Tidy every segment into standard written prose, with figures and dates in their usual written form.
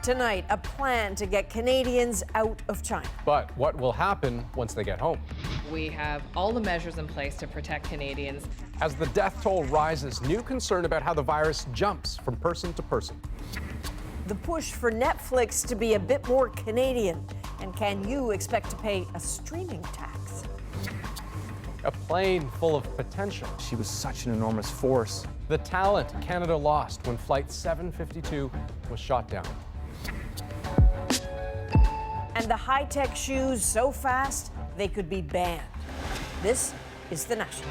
Tonight, a plan to get Canadians out of China. But what will happen once they get home? We have all the measures in place to protect Canadians. As the death toll rises, new concern about how the virus jumps from person to person. The push for Netflix to be a bit more Canadian. And can you expect to pay a streaming tax? A plane full of potential. She was such an enormous force. The talent Canada lost when Flight 752 was shot down. And the high-tech shoes so fast they could be banned. This is The National.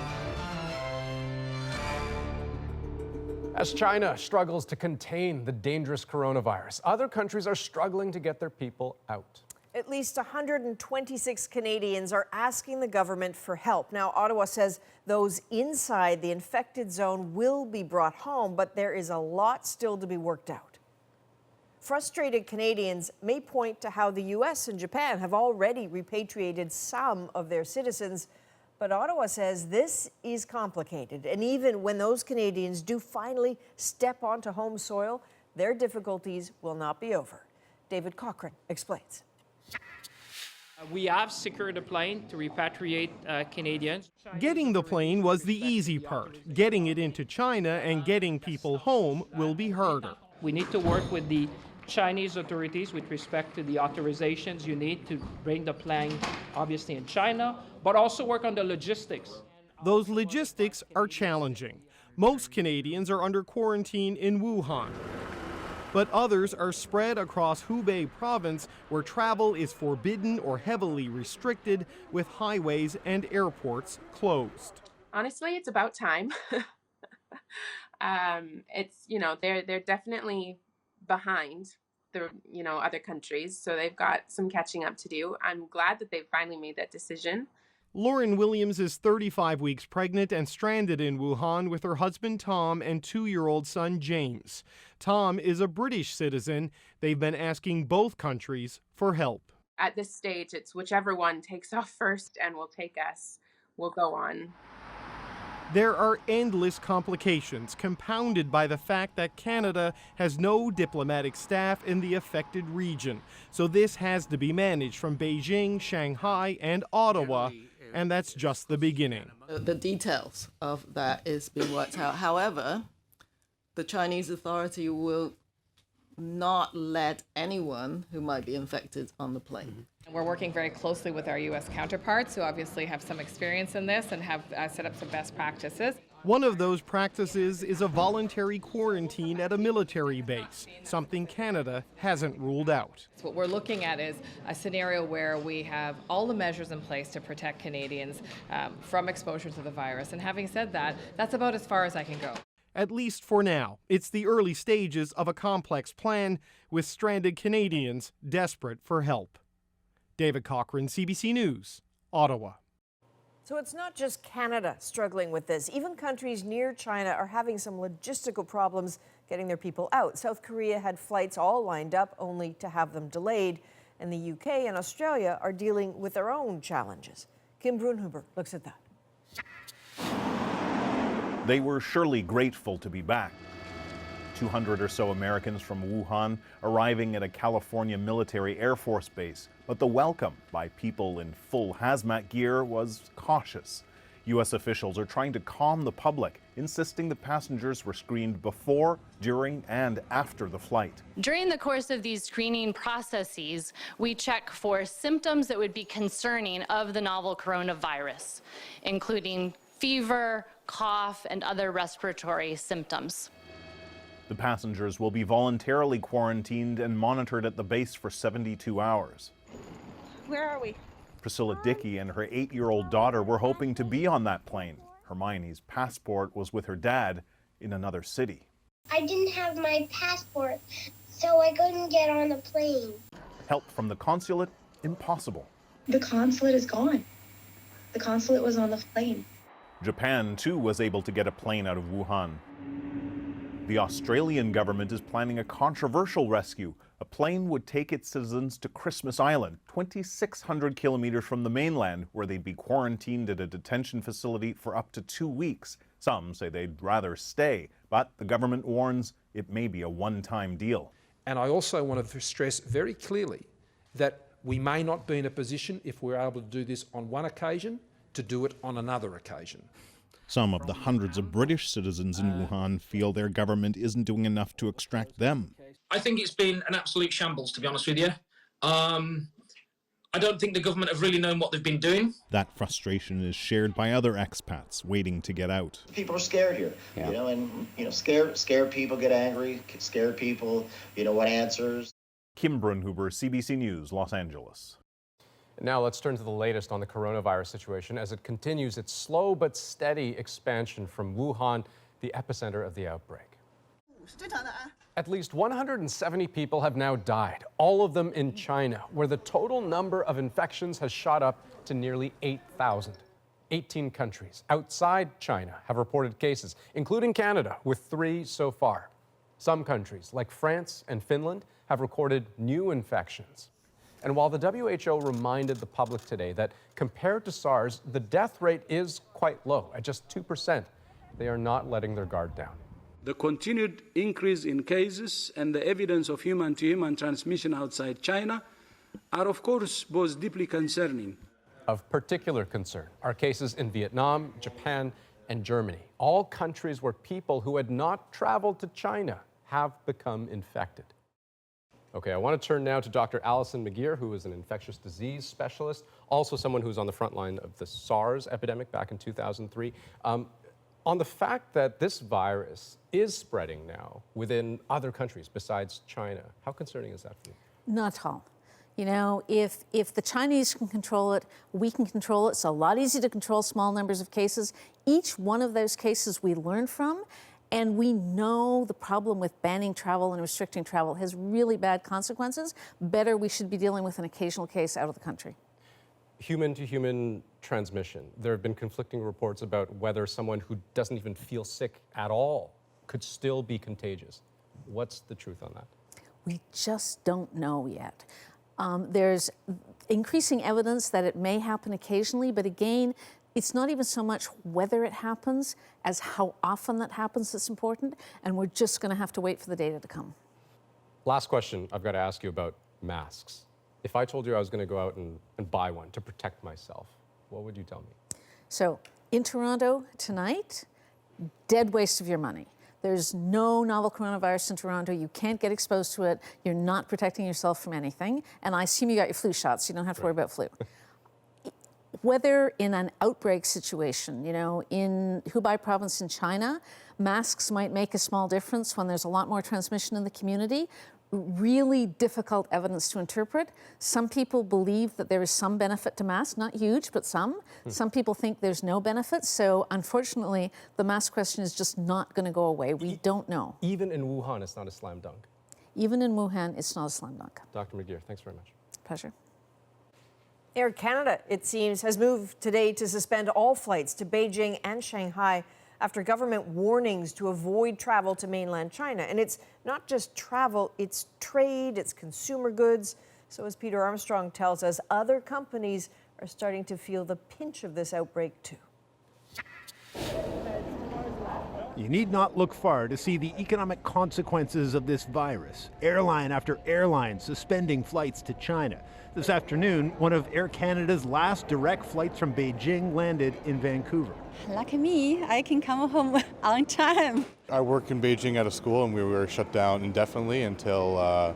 As China struggles to contain the dangerous coronavirus, other countries are struggling to get their people out. At least 126 Canadians are asking the government for help. Now, Ottawa says those inside the infected zone will be brought home, but there is a lot still to be worked out. Frustrated Canadians may point to how the U.S. and Japan have already repatriated some of their citizens, but Ottawa says this is complicated. And even when those Canadians do finally step onto home soil, their difficulties will not be over. David Cochran explains. We have secured a plane to repatriate Canadians. Getting the plane was the easy part. Getting it into China and getting people home will be harder. We need to work with the Chinese authorities with respect to the authorizations you need to bring the plane, obviously in China, but also work on the logistics. Those logistics are challenging. Most Canadians are under quarantine in Wuhan, but others are spread across Hubei province where travel is forbidden or heavily restricted with highways and airports closed. Honestly, it's about time. They're definitely behind the other countries, so they've got some catching up to do. I'm glad that they've finally made that decision. Lauren Williams is 35 weeks pregnant and stranded in Wuhan with her husband Tom and 2-year-old son James. Tom is a British citizen. They've been asking both countries for help. At this stage, it's whichever one takes off first and will take us, we'll go on. There are endless complications compounded by the fact that Canada has no diplomatic staff in the affected region. So this has to be managed from Beijing, Shanghai, and Ottawa. And that's just the beginning. The details of that is being worked out. However, the Chinese authority will not let anyone who might be infected on the plane. We're working very closely with our U.S. counterparts who obviously have some experience in this and have set up some best practices. One of those practices is a voluntary quarantine at a military base, something Canada hasn't ruled out. So what we're looking at is a scenario where we have all the measures in place to protect Canadians from exposure to the virus. And having said that, that's about as far as I can go. At least for now. It's the early stages of a complex plan with stranded Canadians desperate for help. David Cochran, CBC News, Ottawa. So it's not just Canada struggling with this. Even countries near China are having some logistical problems getting their people out. South Korea had flights all lined up only to have them delayed. And the UK and Australia are dealing with their own challenges. Kim Brunhuber looks at that. They were surely grateful to be back. 200 or so Americans from Wuhan arriving at a California military Air Force base. But the welcome by people in full hazmat gear was cautious. U.S. officials are trying to calm the public, insisting the passengers were screened before, during, and after the flight. During the course of these screening processes, we check for symptoms that would be concerning of the novel coronavirus, including fever, cough, and other respiratory symptoms. The passengers will be voluntarily quarantined and monitored at the base for 72 hours. Where are we? Priscilla Dickey and her 8-year-old daughter were hoping to be on that plane. Hermione's passport was with her dad in another city. I didn't have my passport, so I couldn't get on the plane. Help from the consulate? Impossible. The consulate is gone. The consulate was on the plane. Japan, too, was able to get a plane out of Wuhan. The Australian government is planning a controversial rescue. A plane would take its citizens to Christmas Island, 2,600 kilometers from the mainland, where they'd be quarantined at a detention facility for up to 2 weeks. Some say they'd rather stay, but the government warns it may be a one-time deal. And I also wanted to stress very clearly that we may not be in a position, if we're able to do this on one occasion, to do it on another occasion. Some of the hundreds of British citizens in Wuhan feel their government isn't doing enough to extract them. I think it's been an absolute shambles, to be honest with you. I don't think the government have really known what they've been doing. That frustration is shared by other expats waiting to get out. People are scared here, scared people get angry, scared people, want answers. Kim Brunhuber, CBC News, Los Angeles. Now let's turn to the latest on the coronavirus situation as it continues its slow but steady expansion from Wuhan, the epicenter of the outbreak. At least 170 people have now died, all of them in China, where the total number of infections has shot up to nearly 8,000. 18 countries outside China have reported cases, including Canada, with 3 so far. Some countries, like France and Finland, have recorded new infections. And while the WHO reminded the public today that compared to SARS, the death rate is quite low, at just 2%, they are not letting their guard down. The continued increase in cases and the evidence of human-to-human transmission outside China are, of course, both deeply concerning. Of particular concern are cases in Vietnam, Japan, and Germany, all countries where people who had not traveled to China have become infected. Okay, I want to turn now to Dr. Alison McGeer, who is an infectious disease specialist, also someone who's on the front line of the SARS epidemic back in 2003. On the fact that this virus is spreading now within other countries besides China, how concerning is that for you? Not at all. If the Chinese can control it, we can control it. It's a lot easier to control small numbers of cases. Each one of those cases we learn from, and we know the problem with banning travel and restricting travel has really bad consequences. Better we should be dealing with an occasional case out of the country. Human-to-human transmission. There have been conflicting reports about whether someone who doesn't even feel sick at all could still be contagious. What's the truth on that? We just don't know yet. There's increasing evidence that it may happen occasionally, but again, it's not even so much whether it happens as how often that happens that's important, and we're just going to have to wait for the data to come. Last question I've got to ask you about masks. If I told you I was going to go out and buy one to protect myself, what would you tell me? So in Toronto tonight, dead waste of your money. There's no novel coronavirus in Toronto. You can't get exposed to it. You're not protecting yourself from anything. And I assume you got your flu shots. So you don't have to worry about flu. Whether in an outbreak situation, in Hubei province in China, masks might make a small difference when there's a lot more transmission in the community. Really difficult evidence to interpret. Some people believe that there is some benefit to masks, not huge, but some. Some people think there's no benefit. So unfortunately, the mask question is just not going to go away. We don't know. Even in Wuhan, it's not a slam dunk. Even in Wuhan, it's not a slam dunk. Dr. McGeer, thanks very much. Pleasure. Air Canada, it seems, has moved today to suspend all flights to Beijing and Shanghai after government warnings to avoid travel to mainland China. And it's not just travel, it's trade, it's consumer goods. So as Peter Armstrong tells us, other companies are starting to feel the pinch of this outbreak too. You need not look far to see the economic consequences of this virus. Airline after airline suspending flights to China. This afternoon, one of Air Canada's last direct flights from Beijing landed in Vancouver. Lucky me, I can come home on time. I work in Beijing at a school, and we were shut down indefinitely until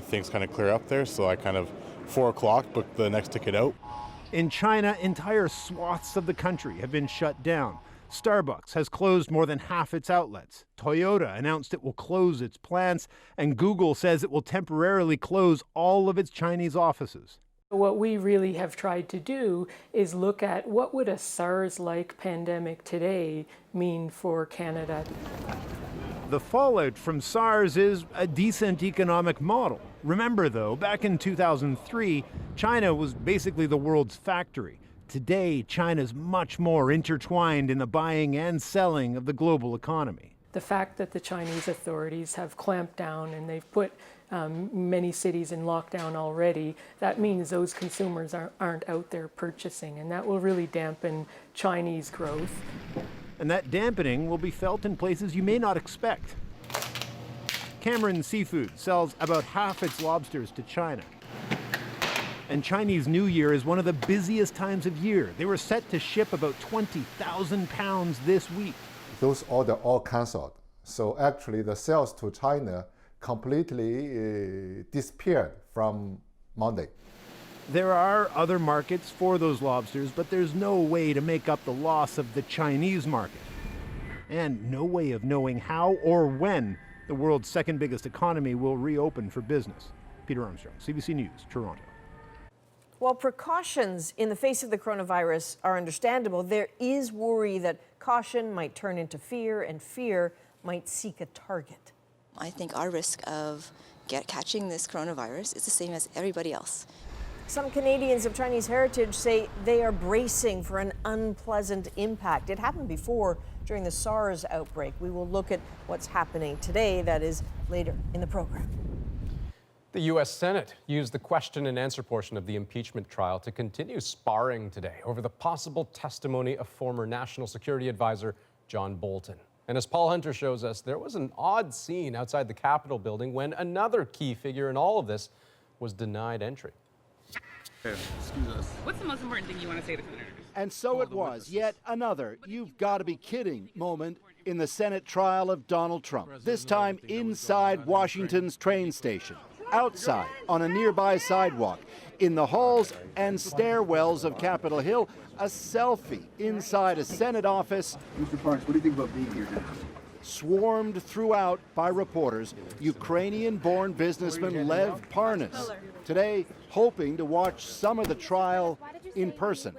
things kind of clear up there. So I kind of 4 o'clock booked the next ticket out. In China, entire swaths of the country have been shut down. Starbucks has closed more than half its outlets. Toyota announced it will close its plants, and Google says it will temporarily close all of its Chinese offices. What we really have tried to do is look at what would a SARS-like pandemic today mean for Canada. The fallout from SARS is a decent economic model. Remember, though, back in 2003, China was basically the world's factory. Today, China's much more intertwined in the buying and selling of the global economy. The fact that the Chinese authorities have clamped down and they've put many cities in lockdown already, that means those consumers aren't out there purchasing, and that will really dampen Chinese growth. And that dampening will be felt in places you may not expect. Cameron Seafood sells about half its lobsters to China. And Chinese New Year is one of the busiest times of year. They were set to ship about 20,000 pounds this week. Those orders all canceled. So actually the sales to China completely disappeared from Monday. There are other markets for those lobsters, but there's no way to make up the loss of the Chinese market. And no way of knowing how or when the world's second biggest economy will reopen for business. Peter Armstrong, CBC News, Toronto. While precautions in the face of the coronavirus are understandable, there is worry that caution might turn into fear and fear might seek a target. I think our risk of catching this coronavirus is the same as everybody else. Some Canadians of Chinese heritage say they are bracing for an unpleasant impact. It happened before during the SARS outbreak. We will look at what's happening today, that is later in the program. The U.S. Senate used the question and answer portion of the impeachment trial to continue sparring today over the possible testimony of former National Security Advisor John Bolton. And as Paul Hunter shows us, there was an odd scene outside the Capitol building when another key figure in all of this was denied entry. Excuse us. What's the most important thing you want to say to senators? And so it was, yet another "you've got to be kidding" moment in the Senate trial of Donald Trump, this time inside Washington's train station, outside on a nearby sidewalk, in the halls and stairwells of Capitol Hill, a selfie inside a Senate office. Mr. Parks, what do you think about being here now? Swarmed throughout by reporters, Ukrainian-born businessman Lev Parnas, today hoping to watch some of the trial in person.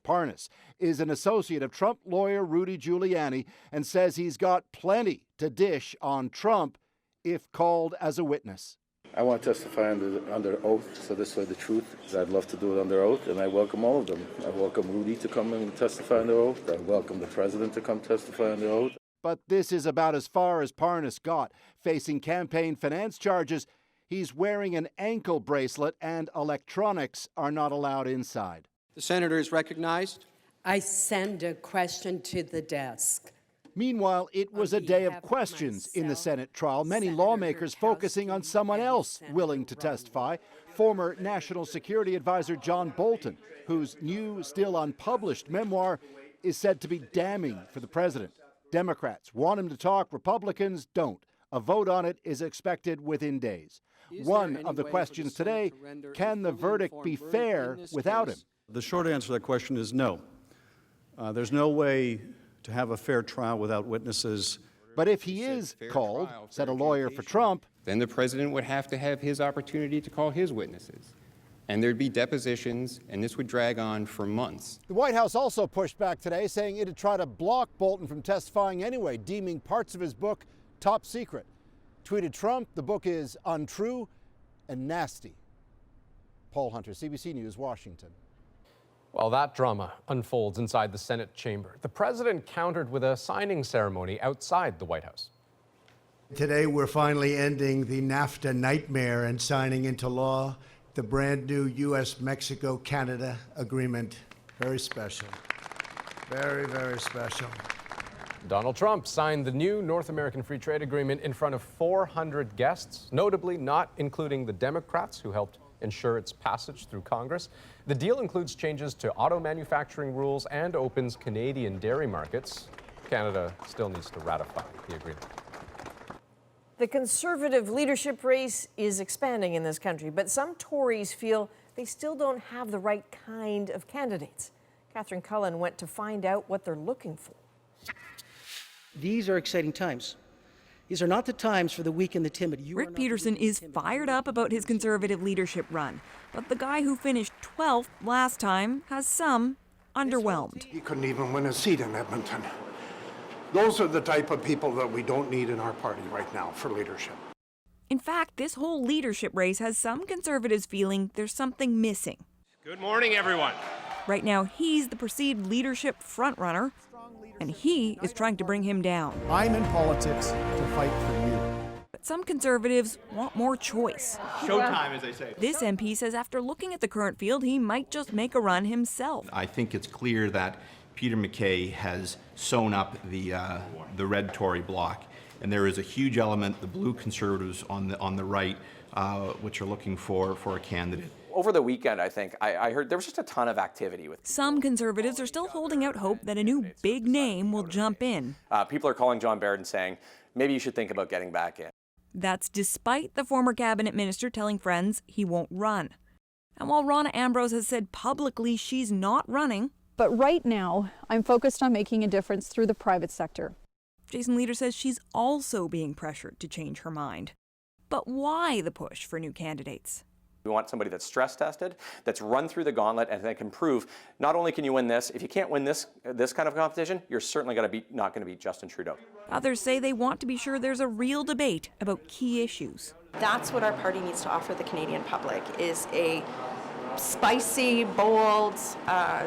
Parnas is an associate of Trump lawyer Rudy Giuliani and says he's got plenty to dish on Trump if called as a witness. I want to testify under oath, so this way the truth is I'd love to do it under oath, and I welcome all of them. I welcome Rudy to come and testify under oath. I welcome the president to come testify under oath. But this is about as far as Parnas got. Facing campaign finance charges, he's wearing an ankle bracelet and electronics are not allowed inside. The senator is recognized. I send a question to the desk. Meanwhile, it was a day of questions in the Senate trial, many lawmakers focusing on someone else willing to testify, former National Security Advisor John Bolton, whose new, still unpublished memoir is said to be damning for the president. Democrats want him to talk, Republicans don't. A vote on it is expected within days. One of the questions today, can the verdict be fair without him? The short answer to that question is no. There's no way to have a fair trial without witnesses. But if he is called, said a lawyer for Trump, then the president would have to have his opportunity to call his witnesses. And there'd be depositions, and this would drag on for months. The White House also pushed back today, saying it'd try to block Bolton from testifying anyway, deeming parts of his book top secret. Tweeted Trump, the book is untrue and nasty. Paul Hunter, CBC News, Washington. While that drama unfolds inside the Senate chamber, the president countered with a signing ceremony outside the White House. Today, we're finally ending the NAFTA nightmare and signing into law the brand new U.S.-Mexico-Canada agreement. Very special. Very, very special. Donald Trump signed the new North American Free Trade Agreement in front of 400 guests, notably not including the Democrats who helped ensure its passage through Congress. The deal includes changes to auto manufacturing rules and opens Canadian dairy markets. Canada still needs to ratify the agreement. The Conservative leadership race is expanding in this country, but some Tories feel they still don't have the right kind of candidates. Catherine Cullen went to find out what they're looking for. These are exciting times. These are not the times for the weak and the timid. Rick Peterson is fired up about his Conservative leadership run, but the guy who finished 12th last time has some underwhelmed. He couldn't even win a seat in Edmonton. Those are the type of people that we don't need in our party right now for leadership. In fact, this whole leadership race has some Conservatives feeling there's something missing. Good morning, everyone. Right now, he's the perceived leadership frontrunner, and he is trying to bring him down. I'm in politics to fight for you. But some Conservatives want more choice. Showtime, as they say. This MP says after looking at the current field, he might just make a run himself. I think it's clear that Peter MacKay has sewn up the red Tory bloc, And there is a huge element, the blue conservatives on the right, which are looking for a candidate. Over the weekend, I think, I heard there was just a ton of activity with. Some conservatives are still holding out hope that a new big name will jump in. People are calling John Baird and saying, maybe you should think about getting back in. That's despite the former cabinet minister telling friends he won't run. And while Ronna Ambrose has said publicly she's not running. But right now, I'm focused on making a difference through the private sector. Jason Leader says she's also being pressured to change her mind. But why the push for new candidates? We want somebody that's stress tested, that's run through the gauntlet, and that can prove not only can you win this, if you can't win this kind of competition, you're certainly not going to beat Justin Trudeau. Others say they want to be sure there's a real debate about key issues. That's what our party needs to offer the Canadian public, is a spicy, bold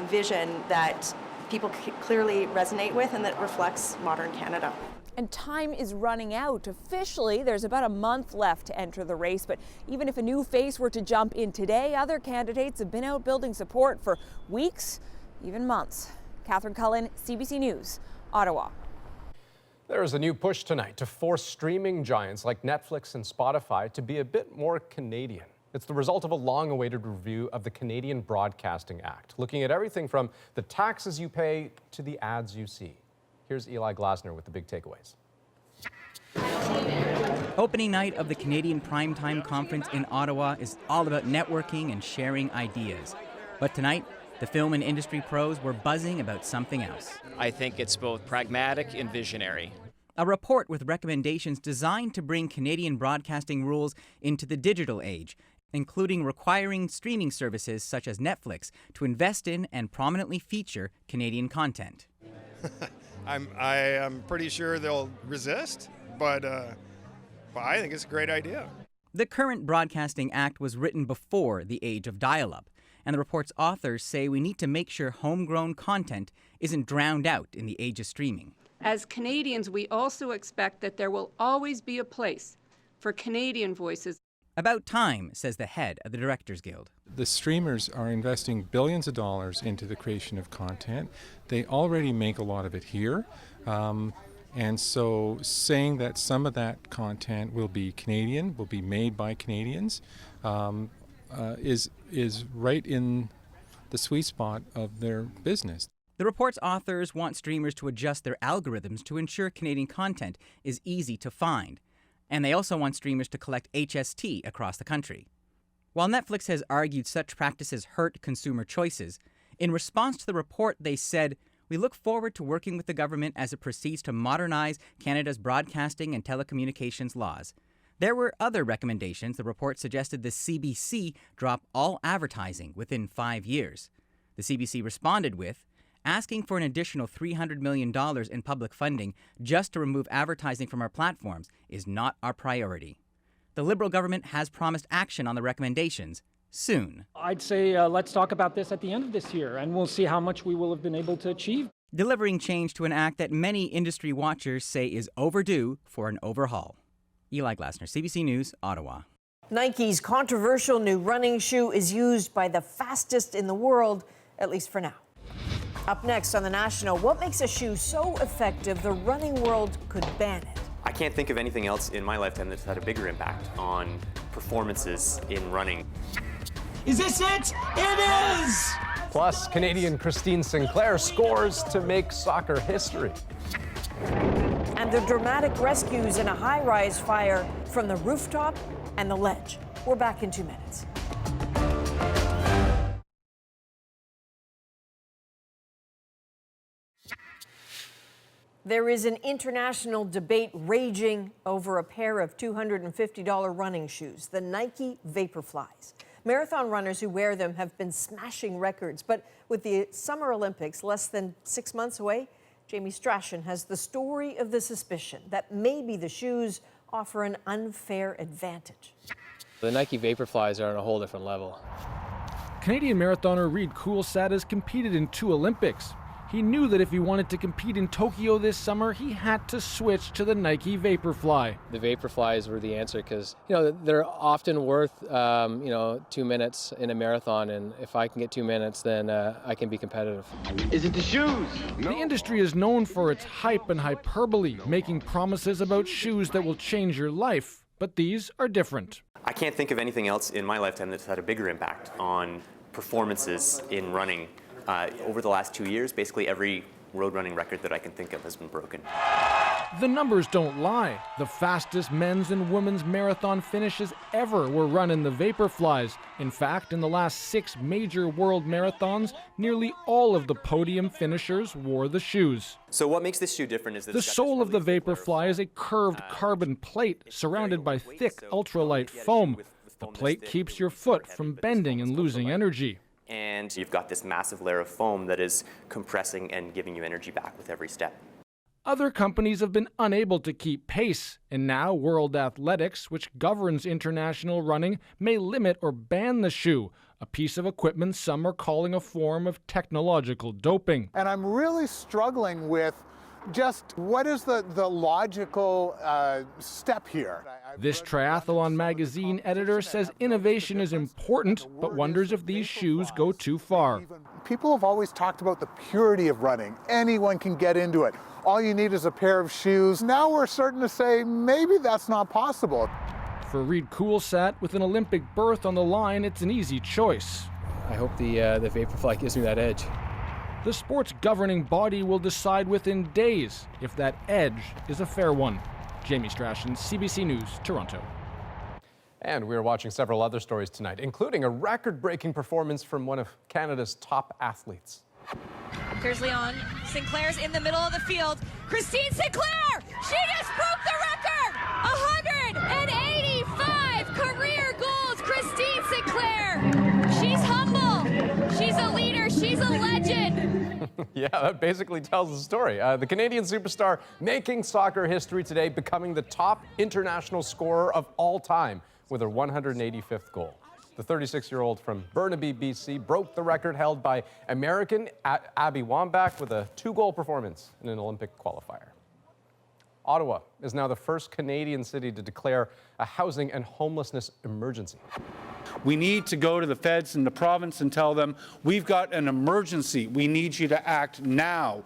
vision that people clearly resonate with and that reflects modern Canada. And time is running out. Officially, there's about a month left to enter the race, but even if a new face were to jump in today, other candidates have been out building support for weeks, even months. Catherine Cullen, CBC News, Ottawa. There is a new push tonight to force streaming giants like Netflix and Spotify to be a bit more Canadian. It's the result of a long-awaited review of the Canadian Broadcasting Act, looking at everything from the taxes you pay to the ads you see. Here's Eli Glasner with the big takeaways. Opening night of the Canadian Primetime Conference in Ottawa is all about networking and sharing ideas. But tonight, the film and industry pros were buzzing about something else. I think it's both pragmatic and visionary. A report with recommendations designed to bring Canadian broadcasting rules into the digital age, including requiring streaming services such as Netflix to invest in and prominently feature Canadian content. I am pretty sure they'll resist, but I think it's a great idea. The current Broadcasting Act was written before the age of dial-up, and the report's authors say we need to make sure homegrown content isn't drowned out in the age of streaming. As Canadians, we also expect that there will always be a place for Canadian voices. About time, says the head of the Directors Guild. The streamers are investing billions of dollars into the creation of content. They already make a lot of it here. And so saying that some of that content will be Canadian, will be made by Canadians, is right in the sweet spot of their business. The report's authors want streamers to adjust their algorithms to ensure Canadian content is easy to find. And they also want streamers to collect HST across the country. While Netflix has argued such practices hurt consumer choices, in response to the report they said, "We look forward to working with the government as it proceeds to modernize Canada's broadcasting and telecommunications laws." There were other recommendations. The report suggested the CBC drop all advertising within 5 years. The CBC responded with, asking for an additional $300 million in public funding just to remove advertising from our platforms is not our priority. The Liberal government has promised action on the recommendations soon. I'd say let's talk about this at the end of this year, and we'll see how much we will have been able to achieve. Delivering change to an act that many industry watchers say is overdue for an overhaul. Eli Glasner, CBC News, Ottawa. Nike's controversial new running shoe is used by the fastest in the world, at least for now. Up next on The National, what makes a shoe so effective the running world could ban it? I can't think of anything else in my lifetime that's had a bigger impact on performances in running. Is this it? It is! Plus, Canadian Christine Sinclair scores to make soccer history. And the dramatic rescues in a high-rise fire from the rooftop and the ledge. We're back in 2 minutes. There is an international debate raging over a pair of $250 running shoes, the Nike Vaporflies. Marathon runners who wear them have been smashing records, but with the Summer Olympics less than 6 months away, Jamie Strachan has the story of the suspicion that maybe the shoes offer an unfair advantage. The Nike Vaporflies are on a whole different level. Canadian marathoner Reid Coolsat has competed in 2 Olympics. He knew that if he wanted to compete in Tokyo this summer, he had to switch to the Nike Vaporfly. The Vaporflies were the answer because, they're often worth, 2 minutes in a marathon, and if I can get 2 minutes, then I can be competitive. Is it the shoes? The industry is known for its hype and hyperbole, making promises about shoes that will change your life. But these are different. I can't think of anything else in my lifetime that's had a bigger impact on performances in running. Over the last 2 years, basically every road running record that I can think of has been broken. The numbers don't lie. The fastest men's and women's marathon finishes ever were run in the Vaporflies. In fact, in the last 6 major world marathons, nearly all of the podium finishers wore the shoes. So what makes this shoe different is that the sole of the Vaporfly is a curved carbon plate surrounded by thick ultralight foam. The plate keeps your foot from bending and losing energy. And you've got this massive layer of foam that is compressing and giving you energy back with every step. Other companies have been unable to keep pace, and now World Athletics, which governs international running, may limit or ban the shoe, a piece of equipment some are calling a form of technological doping. And I'm really struggling with just what is the logical step here? This Triathlon magazine editor says innovation is important, but wonders if these shoes go too far. People have always talked about the purity of running. Anyone can get into it. All you need is a pair of shoes. Now we're starting to say maybe that's not possible. For Reed Coolsat, with an Olympic berth on the line, it's an easy choice. I hope the Vaporfly gives me that edge. The sport's governing body will decide within days if that edge is a fair one. Jamie Strachan, CBC News, Toronto. And we're watching several other stories tonight, including a record-breaking performance from one of Canada's top athletes. Here's Leon. Sinclair's in the middle of the field. Christine Sinclair! She just broke the record! 185 career goals! Christine Sinclair! She's humble. She's a leader. She's a legend. Yeah, that basically tells the story. The Canadian superstar making soccer history today, becoming the top international scorer of all time with her 185th goal. The 36-year-old from Burnaby, BC, broke the record held by American Abby Wambach with a 2-goal performance in an Olympic qualifier. Ottawa is now the first Canadian city to declare a housing and homelessness emergency. We need to go to the feds and the province and tell them, we've got an emergency. We need you to act now.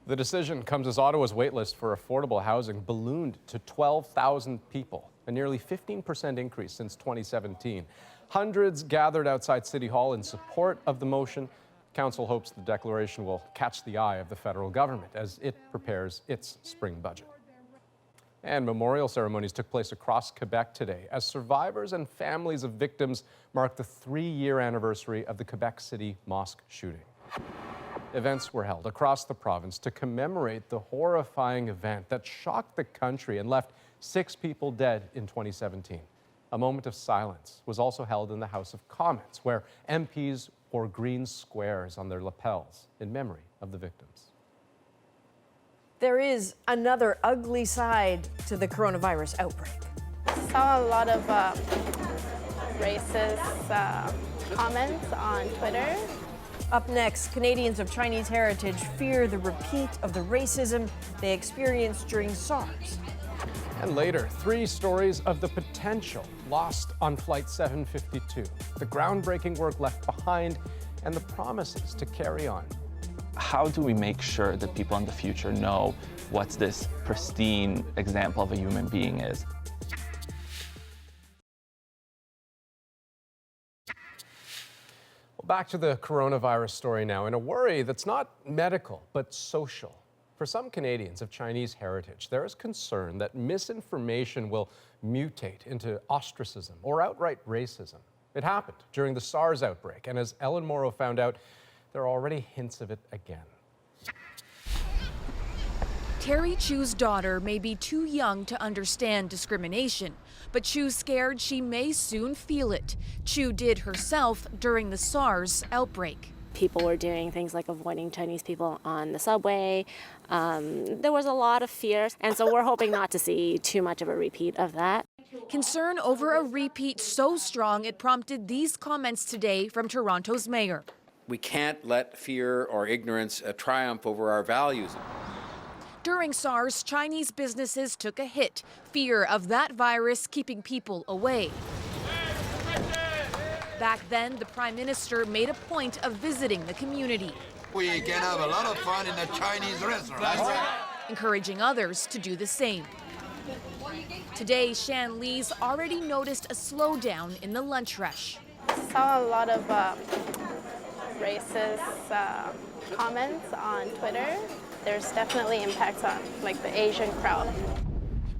The decision comes as Ottawa's waitlist for affordable housing ballooned to 12,000 people, a nearly 15% increase since 2017. Hundreds gathered outside City Hall in support of the motion. Council hopes the declaration will catch the eye of the federal government as it prepares its spring budget. And memorial ceremonies took place across Quebec today as survivors and families of victims marked the 3-year anniversary of the Quebec City mosque shooting. Events were held across the province to commemorate the horrifying event that shocked the country and left 6 people dead in 2017. A moment of silence was also held in the House of Commons, where MPs wore green squares on their lapels in memory of the victims. There is another ugly side to the coronavirus outbreak. Saw a lot of racist comments on Twitter. Up next, Canadians of Chinese heritage fear the repeat of the racism they experienced during SARS. And later, 3 stories of the potential lost on Flight 752, the groundbreaking work left behind, and the promises to carry on. How do we make sure that people in the future know what this pristine example of a human being is? Well, back to the coronavirus story now, in a worry that's not medical, but social. For some Canadians of Chinese heritage, there is concern that misinformation will mutate into ostracism or outright racism. It happened during the SARS outbreak, and as Ellen Morrow found out, there are already hints of it again. Terry Chu's daughter may be too young to understand discrimination, but Chu's scared she may soon feel it. Chu did herself during the SARS outbreak. People were doing things like avoiding Chinese people on the subway. There was a lot of fear, and so we're hoping not to see too much of a repeat of that. Concern over a repeat so strong it prompted these comments today from Toronto's mayor. We can't let fear or ignorance triumph over our values. During SARS, Chinese businesses took a hit, fear of that virus keeping people away. Back then, the Prime Minister made a point of visiting the community. We can have a lot of fun in a Chinese restaurant. Encouraging others to do the same. Today, Shan Lee's already noticed a slowdown in the lunch rush. Saw a lot of racist comments on Twitter. There's definitely impacts on the Asian crowd.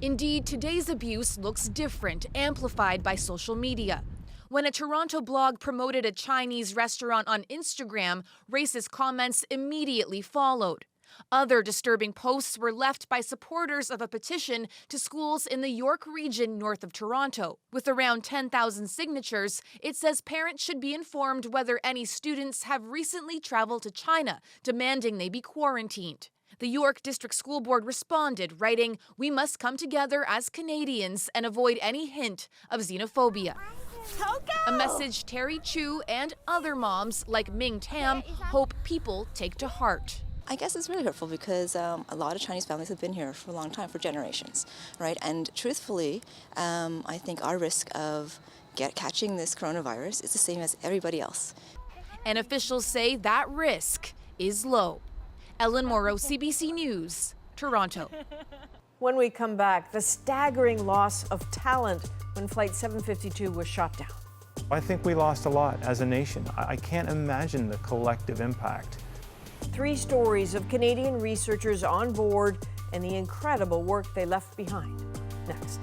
Indeed, today's abuse looks different, amplified by social media. When a Toronto blog promoted a Chinese restaurant on Instagram, racist comments immediately followed. Other disturbing posts were left by supporters of a petition to schools in the York region north of Toronto. With around 10,000 signatures, it says parents should be informed whether any students have recently traveled to China, demanding they be quarantined. The York District School Board responded, writing, "We must come together as Canadians and avoid any hint of xenophobia." A message Terry Chu and other moms like Ming Tam hope people take to heart. I guess it's really hurtful because a lot of Chinese families have been here for a long time, for generations, right? And truthfully, I think our risk of catching this coronavirus is the same as everybody else. And officials say that risk is low. Ellen Morrow, CBC News, Toronto. When we come back, the staggering loss of talent when Flight 752 was shot down. I think we lost a lot as a nation. I can't imagine the collective impact. 3 stories of Canadian researchers on board and the incredible work they left behind. Next.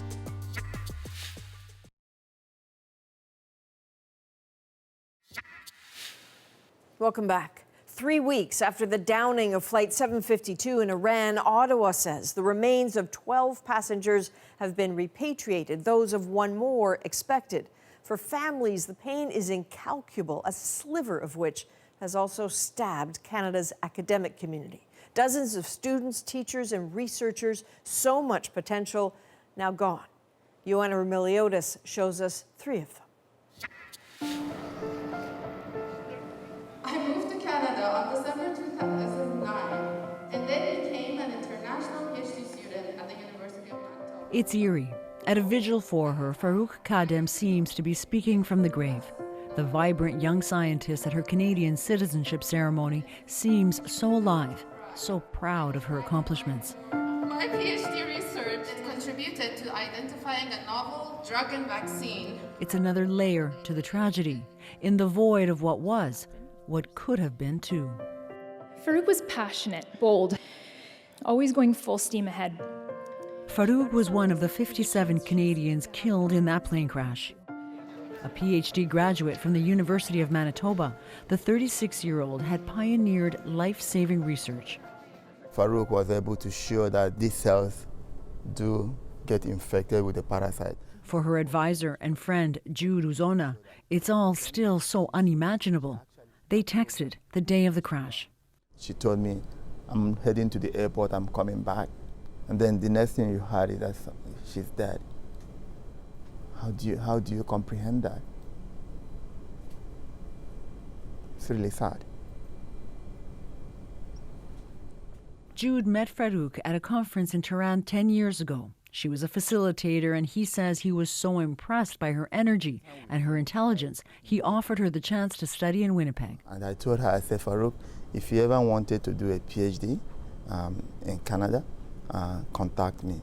Welcome back. 3 weeks after the downing of Flight 752 in Iran, Ottawa says the remains of 12 passengers have been repatriated, those of 1 more expected. For families, the pain is incalculable, a sliver of which has also stabbed Canada's academic community. Dozens of students, teachers, and researchers, so much potential, now gone. Ioana Remiliotis shows us 3 of them. I moved to Canada on December 2009 and then became an international PhD student at the University of Manitoba. It's eerie. At a vigil for her, Farouk Kadem seems to be speaking from the grave. The vibrant young scientist at her Canadian citizenship ceremony seems so alive, so proud of her accomplishments. My PhD research contributed to identifying a novel drug and vaccine. It's another layer to the tragedy, in the void of what was, what could have been too. Farouk was passionate, bold, always going full steam ahead. Farouk was one of the 57 Canadians killed in that plane crash. A PhD graduate from the University of Manitoba, the 36-year-old had pioneered life-saving research. Farouk was able to show that these cells do get infected with the parasite. For her advisor and friend, Jude Uzona, it's all still so unimaginable. They texted the day of the crash. She told me, "I'm heading to the airport, I'm coming back." And then the next thing you heard is that she's dead. How do you comprehend that? It's really sad. Jude met Farouk at a conference in Tehran 10 years ago. She was a facilitator, and he says he was so impressed by her energy and her intelligence, he offered her the chance to study in Winnipeg. And I told her, I said, Farouk, if you ever wanted to do a PhD in Canada, contact me.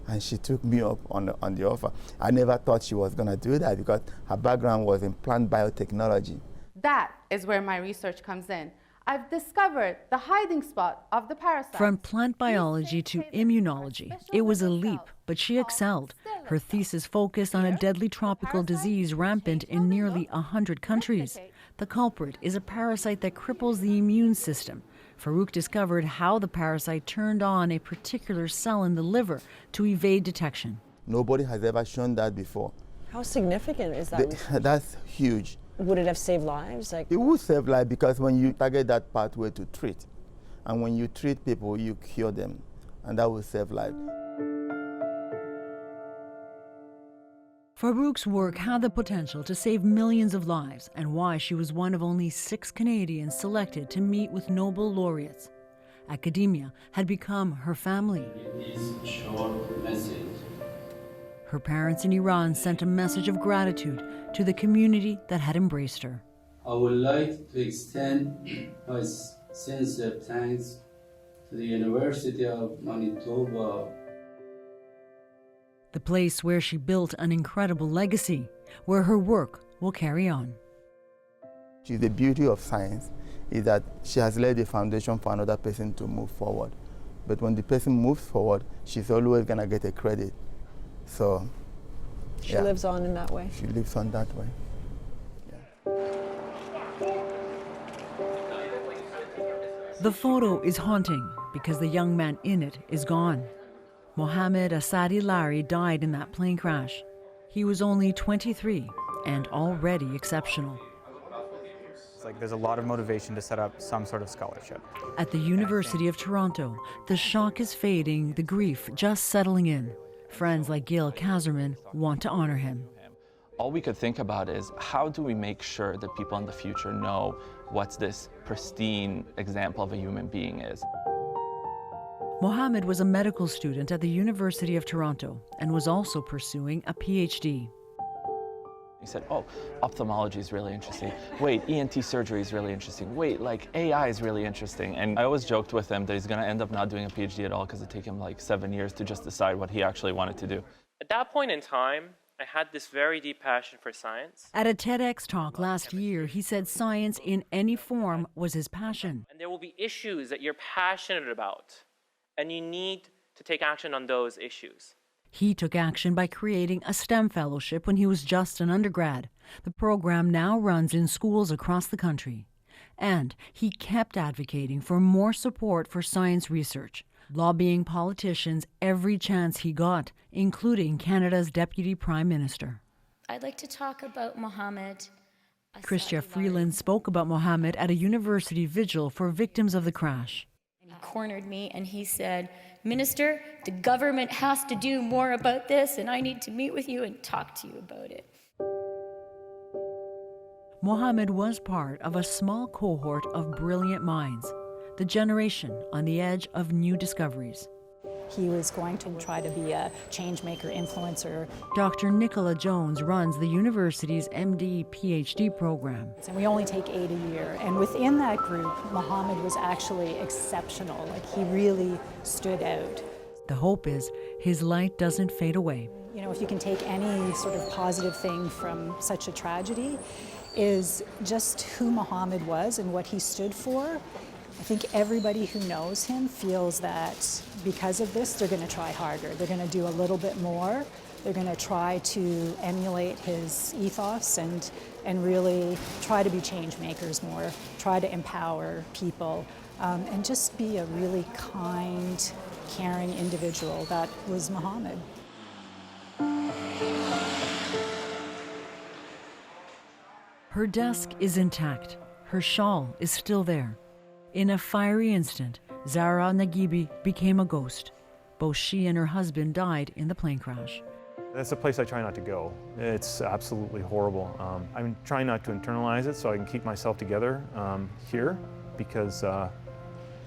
And she took me up on the offer. I never thought she was going to do that because her background was in plant biotechnology. That is where my research comes in. I've discovered the hiding spot of the parasite. From plant biology to immunology, it was a leap, but she excelled. Her thesis focused on a deadly tropical disease rampant in nearly 100 countries. The culprit is a parasite that cripples the immune system. Farouk discovered how the parasite turned on a particular cell in the liver to evade detection. Nobody has ever shown that before. How significant is that? That's huge. Would it have saved lives? It would save lives because when you target that pathway to treat, and when you treat people, you cure them, and that will save lives. Farouk's work had the potential to save millions of lives, and why she was one of only 6 Canadians selected to meet with Nobel laureates. Academia had become her family. Her parents in Iran sent a message of gratitude to the community that had embraced her. I would like to extend my sincere thanks to the University of Manitoba, The place where she built an incredible legacy, where her work will carry on. The beauty of science is that she has laid the foundation for another person to move forward. But when the person moves forward, she's always going to get a credit. So she lives on in that way. She lives on that way. The photo is haunting because the young man in it is gone. Mohammed Asadi Lari died in that plane crash. He was only 23 and already exceptional. It's like there's a lot of motivation to set up some sort of scholarship. At the University of Toronto, the shock is fading, the grief just settling in. Friends like Gil Kazerman want to honor him. All we could think about is, how do we make sure that people in the future know what this pristine example of a human being is? Mohammed was a medical student at the University of Toronto and was also pursuing a PhD. He said, oh, ophthalmology is really interesting. Wait, ENT surgery is really interesting. Wait, like AI is really interesting. And I always joked with him that he's going to end up not doing a PhD at all because it took him like 7 years to just decide what he actually wanted to do. At that point in time, I had this very deep passion for science. At a TEDx talk last year, he said science in any form was his passion. And there will be issues that you're passionate about, and you need to take action on those issues. He took action by creating a STEM fellowship when he was just an undergrad. The program now runs in schools across the country. And he kept advocating for more support for science research, lobbying politicians every chance he got, including Canada's Deputy Prime Minister. I'd like to talk about Mohammed. Chrystia Freeland spoke about Mohammed at a university vigil for victims of the crash. He cornered me and he said, Minister, the government has to do more about this, and I need to meet with you and talk to you about it. Mohammed was part of a small cohort of brilliant minds, the generation on the edge of new discoveries. He was going to try to be a change maker, influencer. Dr. Nicola Jones runs the university's MD PhD program. And we only take 8 a year. And within that group, Mohammed was actually exceptional. Like, he really stood out. The hope is his light doesn't fade away. You know, if you can take any sort of positive thing from such a tragedy, is just who Mohammed was and what he stood for. I think everybody who knows him feels that because of this, they're going to try harder. They're going to do a little bit more. They're going to try to emulate his ethos and really try to be change makers more, try to empower people, and just be a really kind, caring individual. That was Mohammed. Her desk is intact. Her shawl is still there. In a fiery instant, Zara Nagibi became a ghost. Both she and her husband died in the plane crash. That's a place I try not to go. It's absolutely horrible. I'm trying not to internalize it so I can keep myself together here, because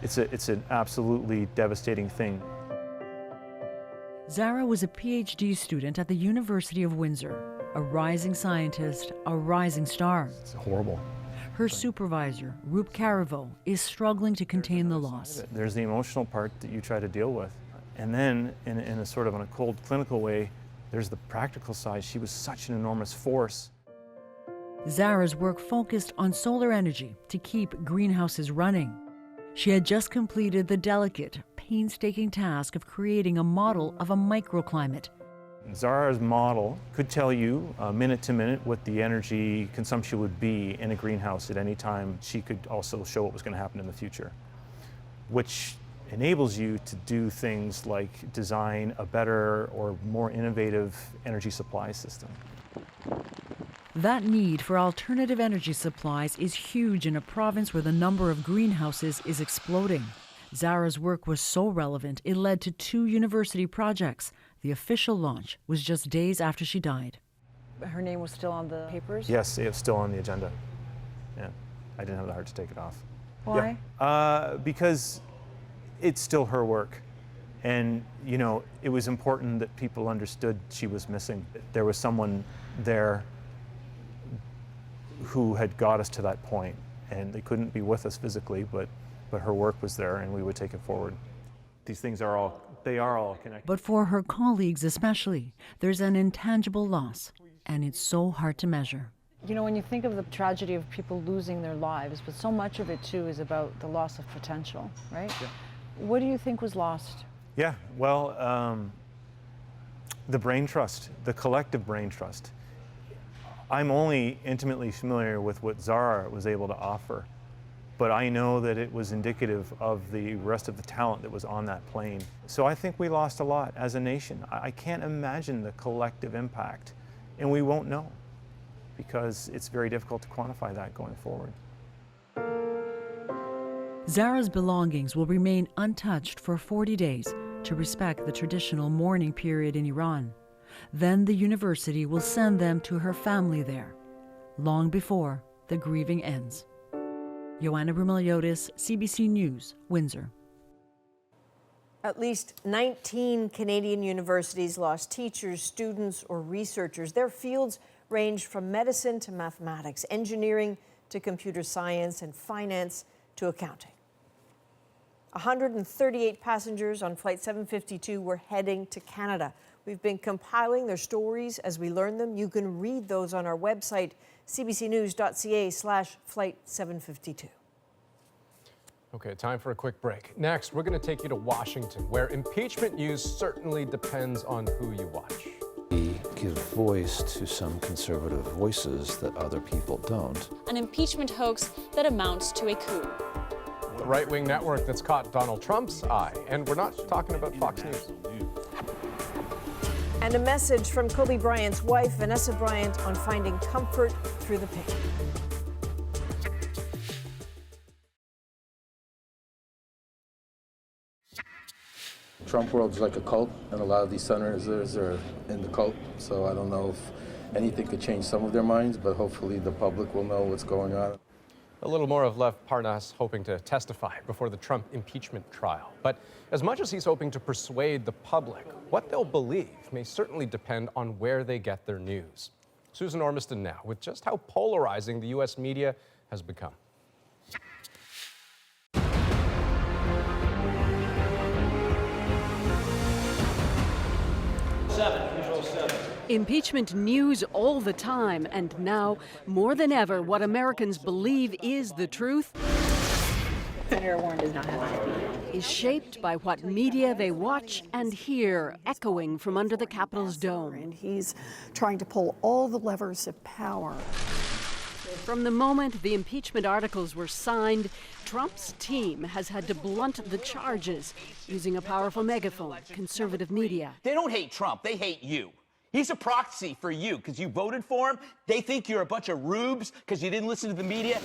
it's an absolutely devastating thing. Zara was a PhD student at the University of Windsor, a rising scientist, a rising star. It's horrible. Her supervisor, Roop Carivo, is struggling to contain the loss. There's the emotional part that you try to deal with. And then, in a sort of on a cold clinical way, there's the practical side. She was such an enormous force. Zara's work focused on solar energy to keep greenhouses running. She had just completed the delicate, painstaking task of creating a model of a microclimate. Zara's model could tell you minute to minute what the energy consumption would be in a greenhouse at any time. She could also show what was going to happen in the future, which enables you to do things like design a better or more innovative energy supply system. That need for alternative energy supplies is huge in a province where the number of greenhouses is exploding. Zara's work was so relevant, it led to 2 university projects. The official launch was just days after she died. Her name was still on the papers? Yes, it's still on the agenda. Yeah, I didn't have the heart to take it off. Why? Yeah. Because it's still her work. And, you know, it was important that people understood she was missing. There was someone there who had got us to that point, and they couldn't be with us physically, but her work was there, and we would take it forward. These things are all connected. But for her colleagues especially, there's an intangible loss, and it's so hard to measure. You know, when you think of the tragedy of people losing their lives, but so much of it too is about the loss of potential, right? Yeah. What do you think was lost? Yeah, well, the brain trust, the collective brain trust. I'm only intimately familiar with what Zara was able to offer, but I know that it was indicative of the rest of the talent that was on that plane. So I think we lost a lot as a nation. I can't imagine the collective impact, and we won't know because it's very difficult to quantify that going forward. Zara's belongings will remain untouched for 40 days to respect the traditional mourning period in Iran. Then the university will send them to her family there, long before the grieving ends. Joanna Brumeliotis, CBC News, Windsor. At least 19 Canadian universities lost teachers, students, or researchers. Their fields ranged from medicine to mathematics, engineering to computer science, and finance to accounting. 138 passengers on Flight 752 were heading to Canada. We've been compiling their stories as we learn them. You can read those on our website, cbcnews.ca/Flight 752. Okay, time for a quick break. Next, we're going to take you to Washington, where impeachment news certainly depends on who you watch. We give voice to some conservative voices that other people don't. An impeachment hoax that amounts to a coup. The right-wing network that's caught Donald Trump's eye. And we're not talking about Fox News. And a message from Kobe Bryant's wife, Vanessa Bryant, on finding comfort through the pain. Trump world is like a cult, and a lot of these senators are in the cult. So I don't know if anything could change some of their minds, but hopefully the public will know what's going on. A little more of Lev Parnas hoping to testify before the Trump impeachment trial. But as much as he's hoping to persuade the public, what they'll believe may certainly depend on where they get their news. Susan Ormiston now with just how polarizing the U.S. media has become. Impeachment news all the time, and now, more than ever, what Americans believe is the truth Senator Warren does not have is shaped by what media they watch and hear, echoing from under the Capitol's dome. And he's trying to pull all the levers of power. From the moment the impeachment articles were signed, Trump's team has had to blunt the charges using a powerful megaphone, conservative media. They don't hate Trump, they hate you. He's a proxy for you because you voted for him. They think you're a bunch of rubes because you didn't listen to the media.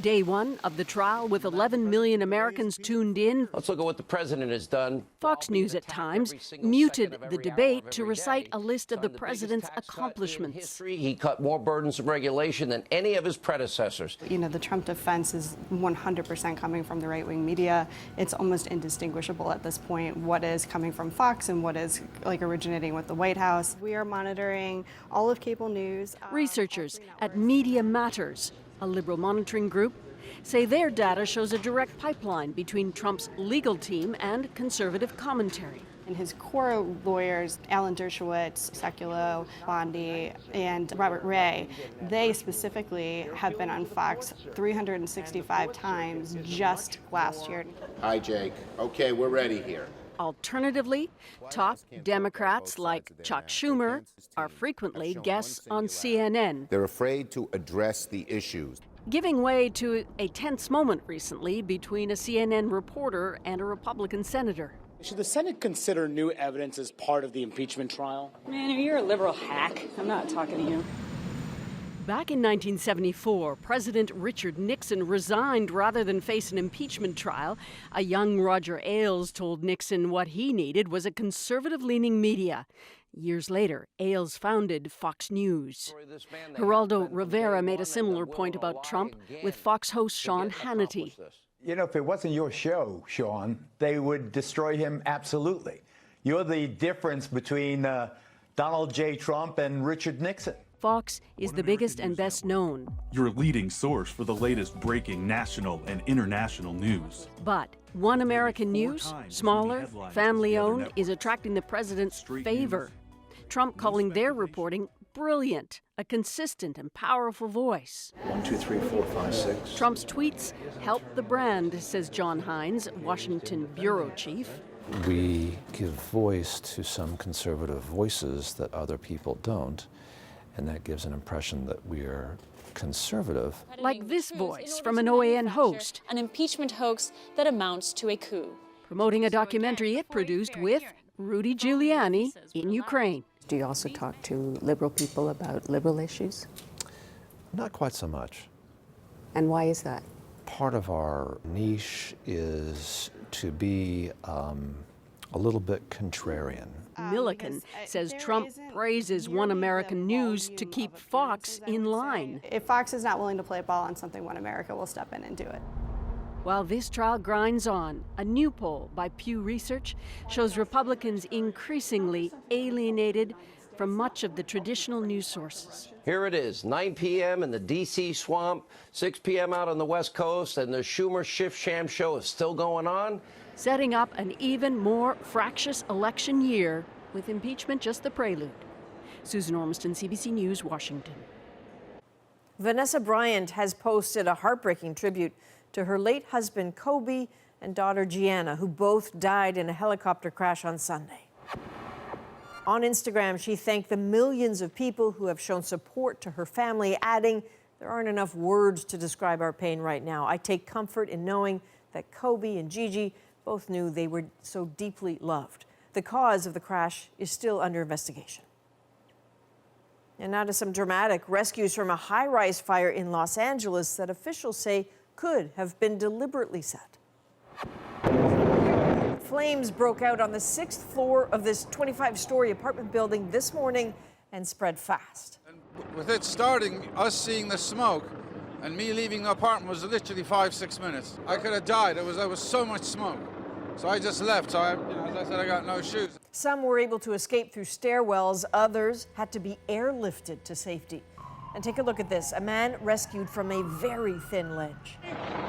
Day one of the trial with 11 million Americans tuned in. Let's look at what the president has done. Fox News at times muted the debate to recite a list of the president's accomplishments. He cut more burdensome regulation than any of his predecessors. You know, the Trump defense is 100% coming from the right-wing media. It's almost indistinguishable at this point what is coming from Fox and what is originating with the White House. We are monitoring all of cable news. Researchers at Media Matters, a liberal monitoring group, say their data shows a direct pipeline between Trump's legal team and conservative commentary. And his core lawyers, Alan Dershowitz, Sekulow, Bondi, and Robert Ray, they specifically have been on Fox 365 times just last year. Hi, Jake. Okay, we're ready here. Alternatively, top Democrats like Chuck Schumer are frequently guests on CNN. They're afraid to address the issues. Giving way to a tense moment recently between a CNN reporter and a Republican senator. Should the Senate consider new evidence as part of the impeachment trial? Man, you're a liberal hack. I'm not talking to you. Back in 1974, President Richard Nixon resigned rather than face an impeachment trial. A young Roger Ailes told Nixon what he needed was a conservative-leaning media. Years later, Ailes founded Fox News. Geraldo Rivera made a similar point about Trump with Fox host Sean Hannity. You know, if it wasn't your show, Sean, they would destroy him absolutely. You're the difference between Donald J. Trump and Richard Nixon. Fox is the biggest and best known. Your leading source for the latest breaking national and international news. But One American News, smaller, family-owned, is attracting the president's favor. Trump calling their reporting brilliant, a consistent and powerful voice. 1, 2, 3, 4, 5, 6. Trump's tweets help the brand, says John Hines, Washington bureau chief. We give voice to some conservative voices that other people don't, and that gives an impression that we are conservative. Like this voice from an OAN host. An impeachment hoax that amounts to a coup. Promoting a documentary it produced with Rudy Giuliani in Ukraine. Do you also talk to liberal people about liberal issues? Not quite so much. And why is that? Part of our niche is to be a little bit contrarian. Milliken says Trump praises One American News to keep Fox in line. If Fox is not willing to play ball on something, One America will step in and do it. While this trial grinds on, a new poll by Pew Research shows Republicans increasingly alienated from much of the traditional news sources. Here it is, 9 p.m. in the D.C. swamp, 6 p.m. out on the West Coast, and the Schumer Schiff Sham show is still going on. Setting up an even more fractious election year, with impeachment just the prelude. Susan Ormiston, CBC News, Washington. Vanessa Bryant has posted a heartbreaking tribute to her late husband, Kobe, and daughter, Gianna, who both died in a helicopter crash on Sunday. On Instagram, she thanked the millions of people who have shown support to her family, adding, "There aren't enough words to describe our pain right now. I take comfort in knowing that Kobe and Gigi both knew they were so deeply loved. The cause of the crash is still under investigation." And now to some dramatic rescues from a high-rise fire in Los Angeles that officials say could have been deliberately set. Flames broke out on the 6th floor of this 25-story apartment building this morning and spread fast. With it starting, us seeing the smoke, and me leaving the apartment was literally 5-6 minutes. I could have died. There was so much smoke. So I just left. So as I said, I got no shoes. Some were able to escape through stairwells. Others had to be airlifted to safety. And take a look at this. A man rescued from a very thin ledge.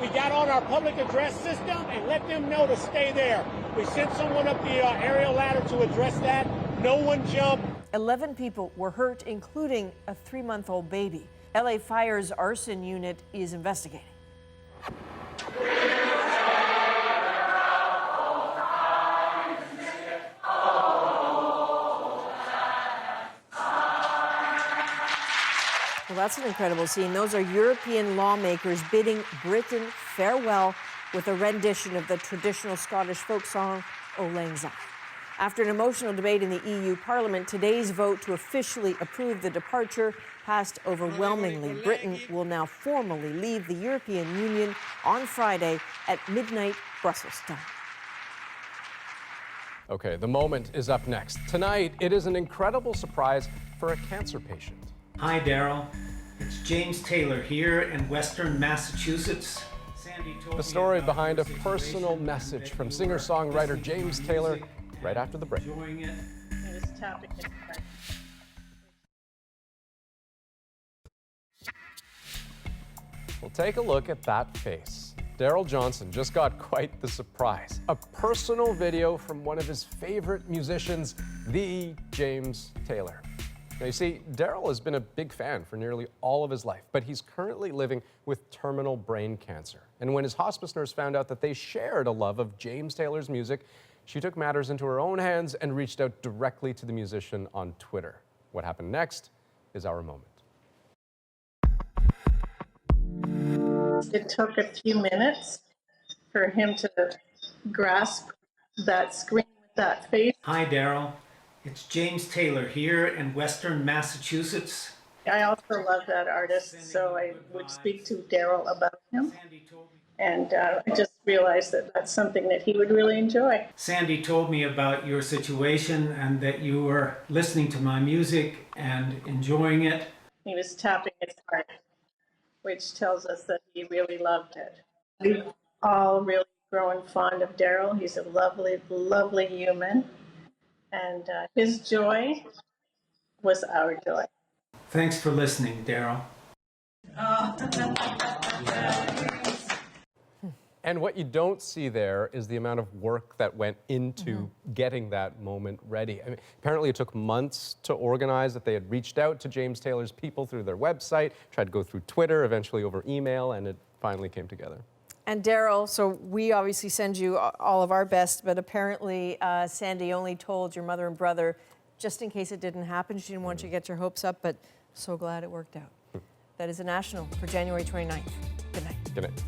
We got on our public address system and let them know to stay there. We sent someone up the aerial ladder to address that. No one jumped. 11 people were hurt, including a 3-month-old baby. LA Fire's arson unit is investigating. Well, that's an incredible scene. Those are European lawmakers bidding Britain farewell with a rendition of the traditional Scottish folk song, O Lang Syne. After an emotional debate in the EU Parliament, today's vote to officially approve the departure passed overwhelmingly. Britain will now formally leave the European Union on Friday at midnight Brussels time. Okay, the moment is up next. Tonight, it is an incredible surprise for a cancer patient. Hi, Daryl. It's James Taylor here in Western Massachusetts. Sandy told The story behind a personal message from singer-songwriter James Taylor right after the break. We'll take a look at that face. Daryl Johnson just got quite the surprise. A personal video from one of his favorite musicians, the James Taylor. Now, you see, Daryl has been a big fan for nearly all of his life, but he's currently living with terminal brain cancer. And when his hospice nurse found out that they shared a love of James Taylor's music, she took matters into her own hands and reached out directly to the musician on Twitter. What happened next is our moment. It took a few minutes for him to grasp that screen with that face. Hi, Daryl. It's James Taylor here in Western Massachusetts. I also love that artist, so I would speak to Daryl about him. And I just realized that that's something that he would really enjoy. Sandy told me about your situation and that you were listening to my music and enjoying it. He was tapping his heart, which tells us that he really loved it. We've all really grown fond of Daryl. He's a lovely, lovely human. And his joy was our joy. Thanks for listening, Daryl. And what you don't see there is the amount of work that went into getting that moment ready. I mean, apparently it took months to organize, that they had reached out to James Taylor's people through their website, tried to go through Twitter, eventually over email, and it finally came together. And Daryl, so we obviously send you all of our best, but apparently Sandy only told your mother and brother just in case it didn't happen. She didn't want you to get your hopes up, but so glad it worked out. That is a national for January 29th. Good night. Good night.